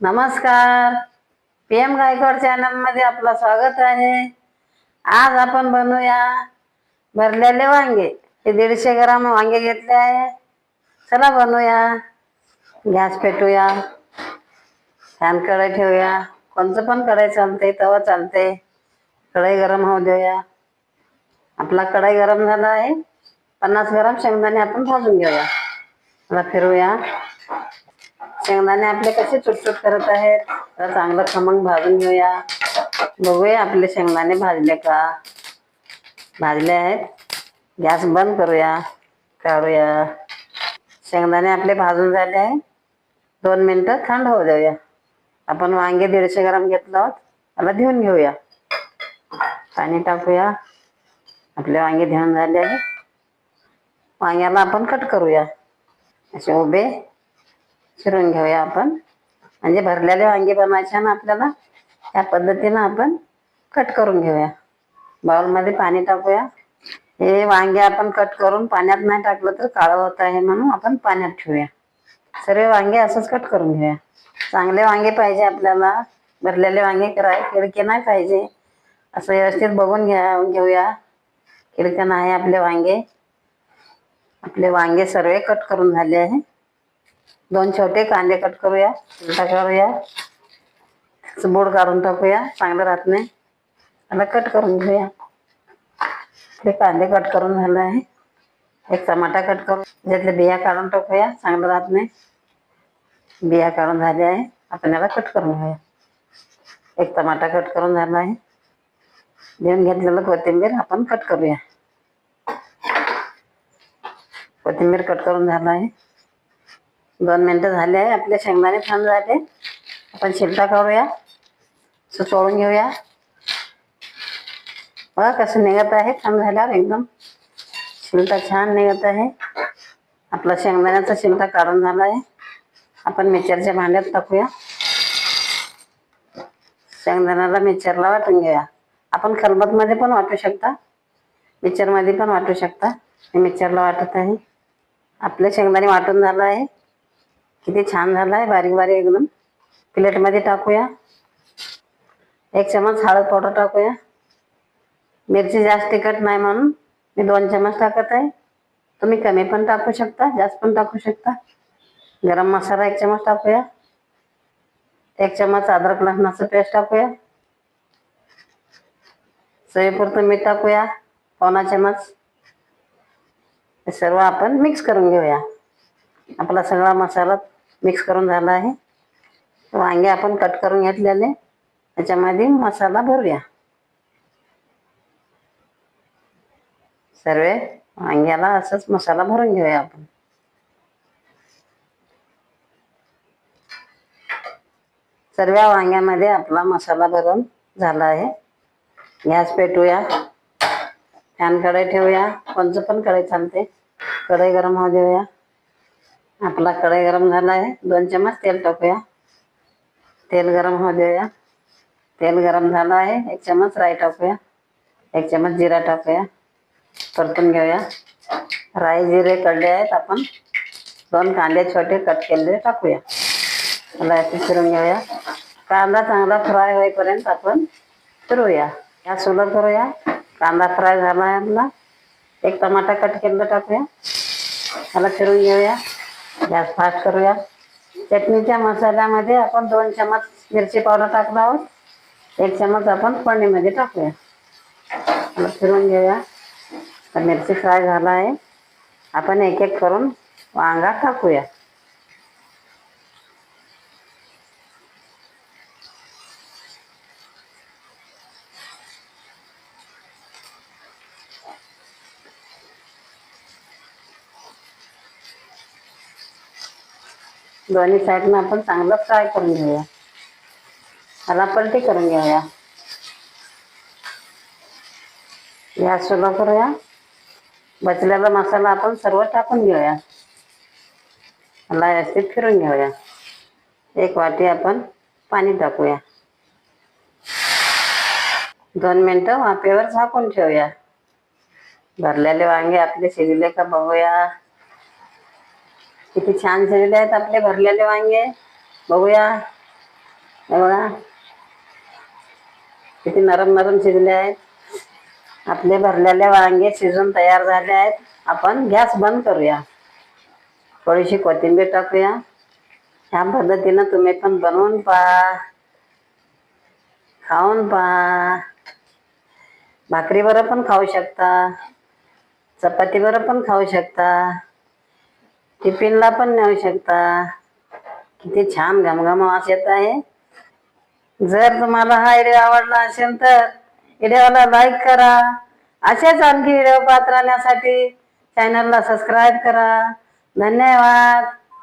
नमस्कार. PM Gaikwad channel मध्ये आपलं स्वागत आहे. आज आपण बनवूया भरलेले वांगे. हे 150 ग्राम वांगे घेतले आहे. चला बनवूया. गॅस पेटूया, फॅन कढई ठेवूया. कोणतं पण कढई चालते, तवा चालते. कढई गरम होऊ देऊया. आपला कढई गरम झाला आहे. 50 ग्राम शेंगदाणे आपण भाजून घेऊया. मला फिरूया. शेंगदाणे आपले कसे चुटचुट करत आहेत, तर चांगलं खमंग भाजून घेऊया. बघूया आपले शेंगदाणे भाजले का. भाजले आहेत. गॅस बंद करूया, काढूया. शेंगदाणे आपले भाजून झाले आहे. 2 मिनिटं थंड होऊ देऊया. आपण वांगे 150 ग्राम घेतलं आहोत, त्याला धुवून घेऊया. पाणी टाकूया. आपले वांगे धुवून झाले आहे. वांग्याला आपण कट करूया. असे उभे चिरून घेऊया आपण. म्हणजे भरलेले वांगे बनवायचे ना आपल्याला, त्या पद्धतीनं आपण कट करून घेऊया. बाउलमध्ये पाणी टाकूया. हे वांगे आपण कट करून पाण्यात नाही टाकलं तर काळं होत आहे, म्हणून आपण पाण्यात ठेवूया. सर्व वांगे असंच कट करून घेऊया. चांगले वांगे पाहिजे आपल्याला. भरलेले वांगे खिडके नाही पाहिजे. असं व्यवस्थित बघून घेऊया. खिडके नाही आपले वांगे. आपले वांगे सर्व कट करून झाले आहे. 2 छोटे कांदे कट करूया. उलटा करूया. बोड काढून टाकूया, चांगलं राहत नाही. आता कट करून घेऊया. ते कांदे कट करून झालं आहे. एक टमाटा कट करून त्यातले बिया काढून टाकूया, चांगलं राहत नाही. बिया काढून झाले आहे. आपण याला कट करून घेऊया. एक टमाटा कट करून झाला आहे. घेऊन घेतलेलं कोथिंबीर आपण कट करूया. कोथिंबीर कट करून झाला आहे. 2 मिनिटं झाले आहे. आपले शेंगदाणे छान झाले. आपण शिलटा काढूया. चोळून घेऊया. बघा कसं निघत आहे. छान झाल्यावर एकदम शिलटा छान निघत आहे. आपला शेंगदाण्याचा शिलटा काढून झाला आहे. आपण मिक्सरच्या भांड्यात टाकूया. शेंगदाण्याला मिक्सरला वाटून घेऊया. आपण खलबत्त्यामध्ये पण वाटू शकता, मिक्सरमध्ये पण वाटू शकता. मी मिक्सरला वाटत आहे. आपले शेंगदाणे वाटून झालं आहे. किती छान झालं आहे, बारीक बारीक एकदम. प्लेटमध्ये टाकूया. 1 चमच हळद पावडर टाकूया. मिरची जास्त तिखट नाही म्हणून मी 2 चमच टाकत आहे. तुम्ही कमी पण टाकू शकता, जास्त पण टाकू शकता. गरम मसाला 1 चमच टाकूया. 1 चमच अद्रक लसणाचं पेस्ट टाकूया. चवीपुरतं मीठ टाकूया, 1 चमच. हे सर्व आपण मिक्स करून घेऊया. आपला सगळा मसाला मिक्स करून झाला आहे. वांगे आपण कट करून घेतलेले त्याच्यामध्ये मसाला भरूया. सर्व वांग्याला असंच मसाला भरून घेऊया आपण. सर्व वांग्यामध्ये आपला मसाला भरून झाला आहे. गॅस पेटूया. फॅन कढई ठेवूया. कोणचं पण कढई चालते. कढई गरम होऊ देऊया. आपला कढई गरम झाला आहे. 2 चमच तेल टाकूया. तेल गरम होऊ देऊया. तेल गरम झालं आहे. 1 चमच राई टाकूया. 1 चमच जिरा टाकूया. परतून घेऊया. राई जिरे कढले आहेत. आपण 2 कांदे छोटे कट केलेले टाकूया. मला असे फिरून घेऊया. कांदा चांगला फ्राय होईपर्यंत आपण फिरूया. गॅस सुरू करूया. कांदा फ्राय झाला आहे आपला. 1 टमाटा कट केलेला टाकूया. त्याला फिरून घेऊया. गॅस फास्ट करूया. चटणीच्या मसाल्यामध्ये आपण 2 चमच मिरची पावडर टाकला आहोत. 1 चमच आपण फोडणीमध्ये टाकूया. त्याला फिरून घेऊया. तर मिरची फ्राय झाला आहे. आपण एक एक करून वांगा टाकूया. दोन्ही साईडनं आपण चांगलं फ्राय करून घेऊया. त्याला पलटी करून घेऊया. गॅस सुरू करूया. बचलेला मसाला आपण सर्व टाकून घेऊया. त्याला व्यवस्थित फिरून घेऊया. 1 वाटी आपण पाणी टाकूया. 2 मिनिटं वाफेवर झाकून ठेवूया. भरलेले वांगे आपले शिजले का बघूया. किती छान शिजले आहेत आपले भरलेले वांगे. बघूया. हे बघा किती नरम नरम शिजले आहेत आपले भरलेले वांगे, शिजून तयार झाले आहेत. आपण गॅस बंद करूया. थोडीशी कोथिंबीर टाकूया. ह्या पद्धतीनं तुम्ही पण बनवून पहा, खाऊन पहा. भाकरी बरोबर पण खाऊ शकता, चपाती बरोबर पण खाऊ शकता, टिफिनला पण नेऊ शकता. किती छान घमघम वास येत आहे. जर तुम्हाला हा व्हिडिओ आवडला असेल तर व्हिडिओला लाईक करा. असेच आणखी व्हिडिओ पाहत राहण्यासाठी चॅनलला सबस्क्राईब करा. धन्यवाद.